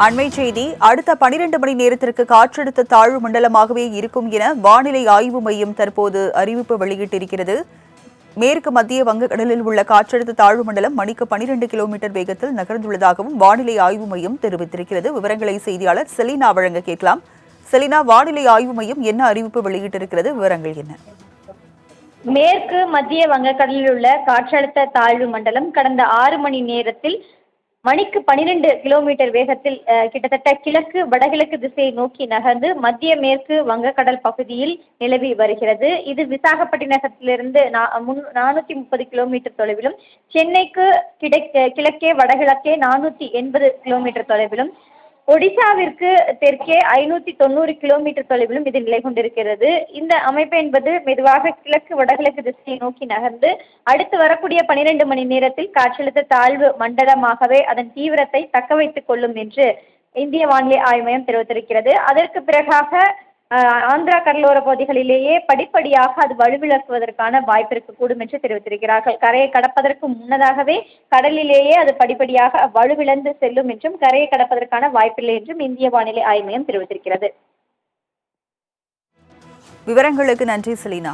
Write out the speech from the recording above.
அண்மை செய்தி. அடுத்த 12 மணி நேரத்திற்கு காற்றழுத்த தாழ்வு மண்டலமாகவே இருக்கும் என வானிலை ஆய்வு மையம் தற்போது அறிவிப்பு வெளியிட்டிருக்கிறது. மேற்கு மத்திய வங்கக்கடலில் உள்ள காற்றழுத்த தாழ்வு மண்டலம் மணிக்கு 12 கிலோமீட்டர் வேகத்தில் நகர்ந்துள்ளதாகவும் வானிலை ஆய்வு மையம் தெரிவித்திருக்கிறது. விவரங்களை செய்தியாளர் செலினா வழங்க கேட்கலாம். செலினா, வானிலை ஆய்வு மையம் என்ன அறிவிப்பு வெளியிட்டிருக்கிறது? விவரங்கள் என்ன? மேற்கு மத்திய வங்கக்கடலில் உள்ள காற்றழுத்த தாழ்வு மண்டலம் கடந்த 6 மணி நேரத்தில் மணிக்கு 12 கிலோமீட்டர் வேகத்தில் கிட்டத்தட்ட கிழக்கு வடகிழக்கு திசையை நோக்கி நகர்ந்து மத்திய மேற்கு வங்கக்கடல் பகுதியில் நிலவி வருகிறது. இது விசாகப்பட்டினத்திலிருந்து 430 கிலோமீட்டர் தொலைவிலும், சென்னைக்கு கிழக்கே வடகிழக்கே 480 கிலோமீட்டர் தொலைவிலும், ஒடிசாவிற்கு தெற்கே 590 கிலோமீட்டர் தொலைவிலும் இது நிலை கொண்டிருக்கிறது. இந்த அமைப்பு என்பது மெதுவாக கிழக்கு வடகிழக்கு திசையை நோக்கி நகர்ந்து அடுத்து வரக்கூடிய 12 மணி நேரத்தில் காற்றழுத்த தாழ்வு மண்டலமாகவே அதன் தீவிரத்தை தக்க வைத்துக் கொள்ளும் என்று இந்திய வானிலை ஆய்வு மையம் தெரிவித்திருக்கிறது. அதற்கு பிறகாக ஆந்திரா கடலோர பகுதிகளிலேயே படிப்படியாக அது வலுவிழக்குவதற்கான வாய்ப்பு இருக்கக்கூடும் என்று தெரிவித்திருக்கிறார்கள். கரையை கடப்பதற்கு முன்னதாகவே கடலிலேயே அது படிப்படியாக வலுவிழந்து செல்லும் என்றும், கரையை கடப்பதற்கான வாய்ப்பில்லை என்றும் இந்திய வானிலை ஆய்வு மையம் தெரிவித்திருக்கிறது. விவரங்களுக்கு நன்றி செலினா.